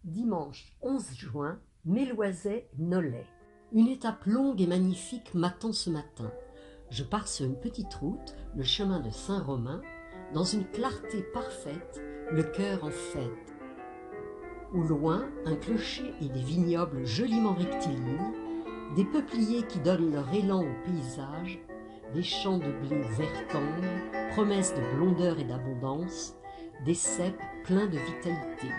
Dimanche 11 juin, Méloizet-Nolay. Une étape longue et magnifique m'attend ce matin. Je pars sur une petite route, le chemin de Saint-Romain, dans une clarté parfaite, le cœur en fête. Au loin, un clocher et des vignobles joliment rectilignes, des peupliers qui donnent leur élan au paysage, des champs de blé vert tendre, promesses de blondeur et d'abondance, des ceps pleins de vitalité.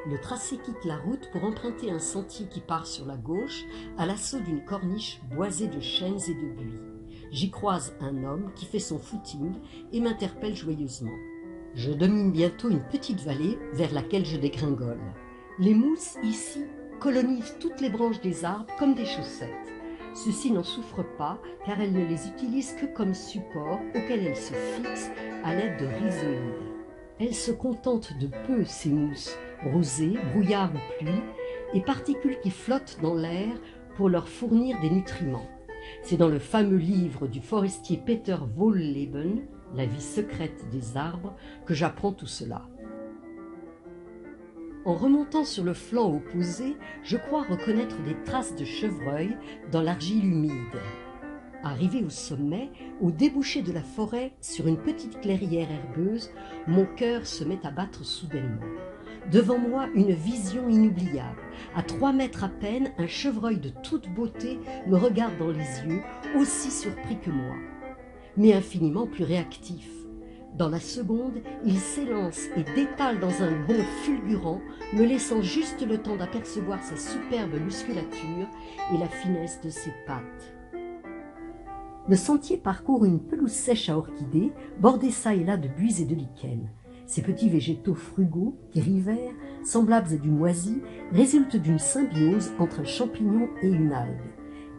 Le tracé quitte la route pour emprunter un sentier qui part sur la gauche à l'assaut d'une corniche boisée de chênes et de buis. J'y croise un homme qui fait son footing et m'interpelle joyeusement. Je domine bientôt une petite vallée vers laquelle je dégringole. Les mousses ici colonisent toutes les branches des arbres comme des chaussettes. Ceux-ci n'en souffrent pas car elles ne les utilisent que comme support auquel elles se fixent à l'aide de rhizoïdes. Elles se contentent de peu, ces mousses, rosée, brouillard ou pluie, et particules qui flottent dans l'air pour leur fournir des nutriments. C'est dans le fameux livre du forestier Peter Wohlleben, La vie secrète des arbres, que j'apprends tout cela. En remontant sur le flanc opposé, je crois reconnaître des traces de chevreuil dans l'argile humide. Arrivé au sommet, au débouché de la forêt, sur une petite clairière herbeuse, mon cœur se met à battre soudainement. Devant moi, une vision inoubliable. À 3 mètres à peine, un chevreuil de toute beauté me regarde dans les yeux, aussi surpris que moi, mais infiniment plus réactif. Dans la seconde, il s'élance et détale dans un bond fulgurant, me laissant juste le temps d'apercevoir sa superbe musculature et la finesse de ses pattes. Le sentier parcourt une pelouse sèche à orchidées, bordée çà et là de buis et de lichens. Ces petits végétaux frugaux, gris-verts, semblables à du moisi, résultent d'une symbiose entre un champignon et une algue.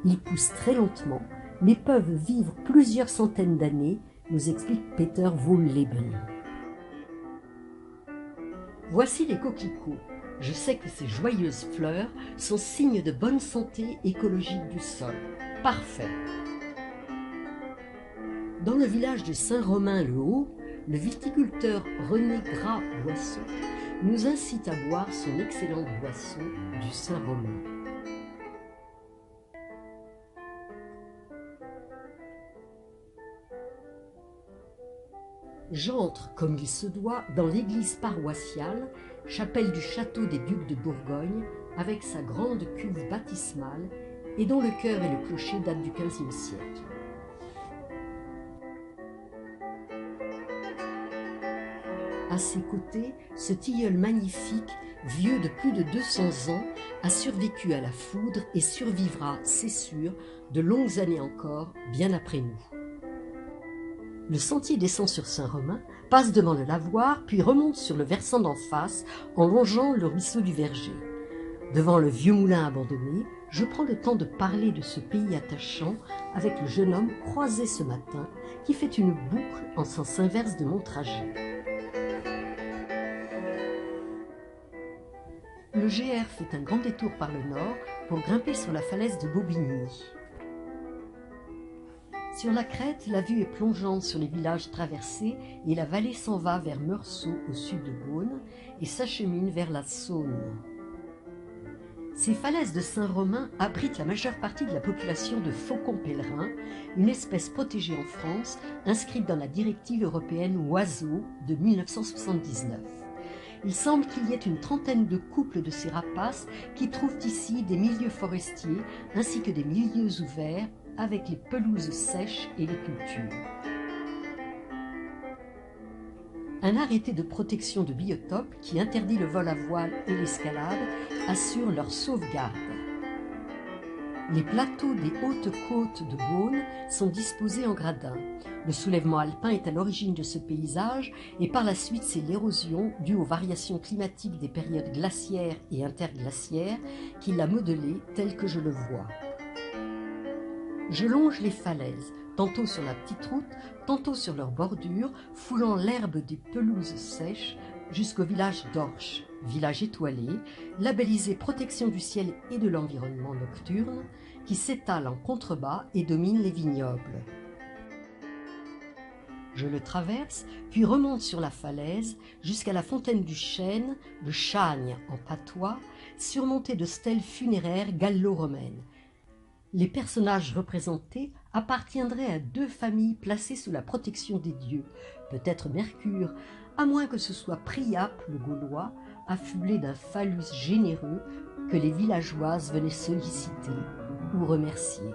Ils poussent très lentement, mais peuvent vivre plusieurs centaines d'années, nous explique Peter Wohlleben. Voici les coquelicots. Je sais que ces joyeuses fleurs sont signes de bonne santé écologique du sol. Parfait. Dans le village de Saint-Romain-le-Haut, le viticulteur René Gras-Boisson nous incite à boire son excellente boisson du Saint-Romain. J'entre, comme il se doit, dans l'église paroissiale, chapelle du château des Ducs de Bourgogne, avec sa grande cuve baptismale et dont le chœur et le clocher datent du XVe siècle. À ses côtés, ce tilleul magnifique, vieux de plus de 200 ans, a survécu à la foudre et survivra, c'est sûr, de longues années encore, bien après nous. Le sentier descend sur Saint-Romain, passe devant le lavoir, puis remonte sur le versant d'en face en longeant le ruisseau du Verger. Devant le vieux moulin abandonné, je prends le temps de parler de ce pays attachant avec le jeune homme croisé ce matin qui fait une boucle en sens inverse de mon trajet. Le GR fait un grand détour par le nord pour grimper sur la falaise de Bobigny. Sur la crête, la vue est plongeante sur les villages traversés et la vallée s'en va vers Meursault au sud de Beaune et s'achemine vers la Saône. Ces falaises de Saint-Romain abritent la majeure partie de la population de faucons pèlerins, une espèce protégée en France inscrite dans la directive européenne Oiseaux de 1979. Il semble qu'il y ait une trentaine de couples de ces rapaces qui trouvent ici des milieux forestiers ainsi que des milieux ouverts avec les pelouses sèches et les cultures. Un arrêté de protection de biotope qui interdit le vol à voile et l'escalade assure leur sauvegarde. Les plateaux des hautes côtes de Beaune sont disposés en gradins. Le soulèvement alpin est à l'origine de ce paysage et par la suite c'est l'érosion due aux variations climatiques des périodes glaciaires et interglaciaires qui l'a modelé tel que je le vois. Je longe les falaises, tantôt sur la petite route, tantôt sur leur bordure, foulant l'herbe des pelouses sèches jusqu'au village d'Orche, village étoilé, labellisé protection du ciel et de l'environnement nocturne, qui s'étale en contrebas et domine les vignobles. Je le traverse, puis remonte sur la falaise jusqu'à la fontaine du chêne, le Chagne en patois, surmontée de stèles funéraires gallo-romaines. Les personnages représentés appartiendraient à 2 familles placées sous la protection des dieux, peut-être Mercure, à moins que ce soit Priape le Gaulois, affublé d'un phallus généreux que les villageoises venaient solliciter ou remercier.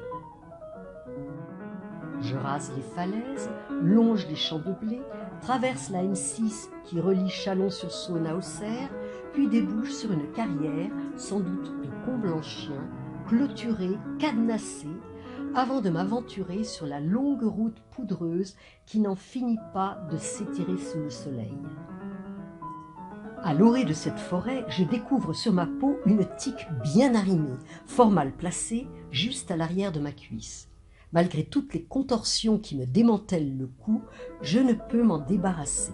Je rase les falaises, longe les champs de blé, traverse la N6 qui relie Chalon-sur-Saône à Auxerre, puis débouche sur une carrière, sans doute de Comblanchien, clôturée, cadenassée, avant de m'aventurer sur la longue route poudreuse qui n'en finit pas de s'étirer sous le soleil. À l'orée de cette forêt, je découvre sur ma peau une tique bien arrimée, fort mal placée, juste à l'arrière de ma cuisse. Malgré toutes les contorsions qui me démantèlent le cou, je ne peux m'en débarrasser.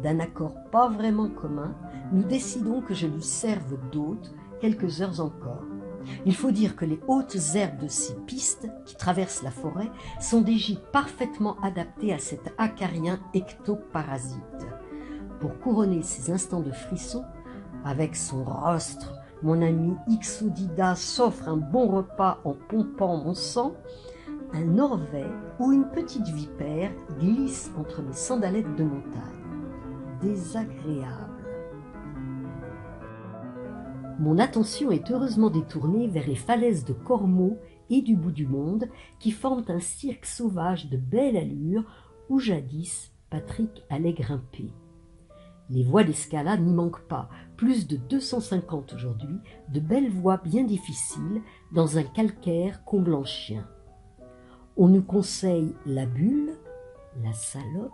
D'un accord pas vraiment commun, nous décidons que je lui serve d'hôte quelques heures encore. Il faut dire que les hautes herbes de ces pistes qui traversent la forêt sont des gîtes parfaitement adaptés à cet acarien ectoparasite. Pour couronner ces instants de frisson, avec son rostre, mon ami Ixodida s'offre un bon repas en pompant mon sang. Un orvet ou une petite vipère glisse entre mes sandalettes de montagne. Désagréable. Mon attention est heureusement détournée vers les falaises de Cormeaux et du bout du monde qui forment un cirque sauvage de belle allure où jadis Patrick allait grimper. Les voies d'escalade n'y manquent pas, plus de 250 aujourd'hui, de belles voies bien difficiles dans un calcaire comblanchien. On nous conseille la bulle, la salope,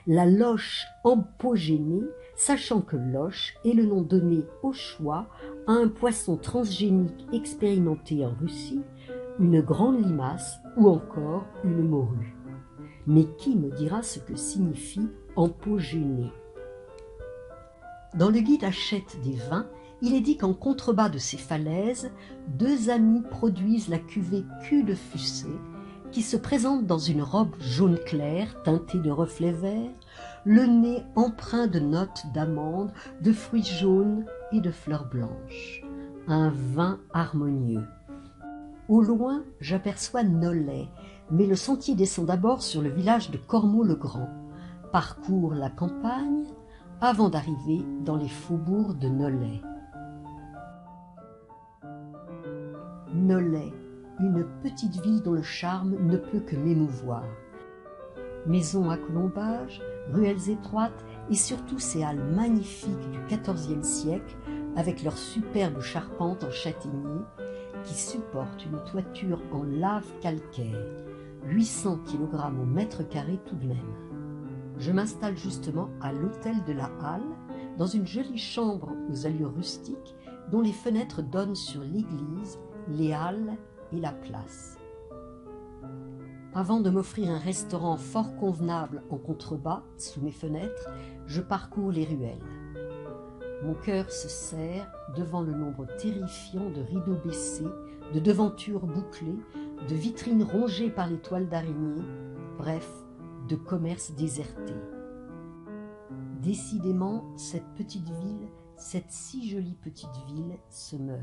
la loche empogénée, sachant que loche est le nom donné au choix à un poisson transgénique expérimenté en Russie, une grande limace ou encore une morue. Mais qui me dira ce que signifie empogéné ? Dans le guide Hachette des vins, il est dit qu'en contrebas de ces falaises, 2 amis produisent la cuvée Cul de Fussé, qui se présente dans une robe jaune clair teintée de reflets verts, le nez empreint de notes d'amandes, de fruits jaunes et de fleurs blanches. Un vin harmonieux. Au loin, j'aperçois Nolay, mais le sentier descend d'abord sur le village de Cormeaux-le-Grand, parcourt la campagne avant d'arriver dans les faubourgs de Nolay. Nolay, une petite ville dont le charme ne peut que m'émouvoir. Maisons à colombages, ruelles étroites et surtout ces halles magnifiques du XIVe siècle avec leurs superbes charpentes en châtaignier qui supportent une toiture en lave calcaire, 800 kg au mètre carré tout de même. Je m'installe justement à l'hôtel de la Halle, dans une jolie chambre aux allures rustiques dont les fenêtres donnent sur l'église, les halles et la place. Avant de m'offrir un restaurant fort convenable en contrebas, sous mes fenêtres, je parcours les ruelles. Mon cœur se serre devant le nombre terrifiant de rideaux baissés, de devantures bouclées, de vitrines rongées par les toiles d'araignée, bref, de commerces désertés. Décidément, cette petite ville, cette si jolie petite ville, se meurt.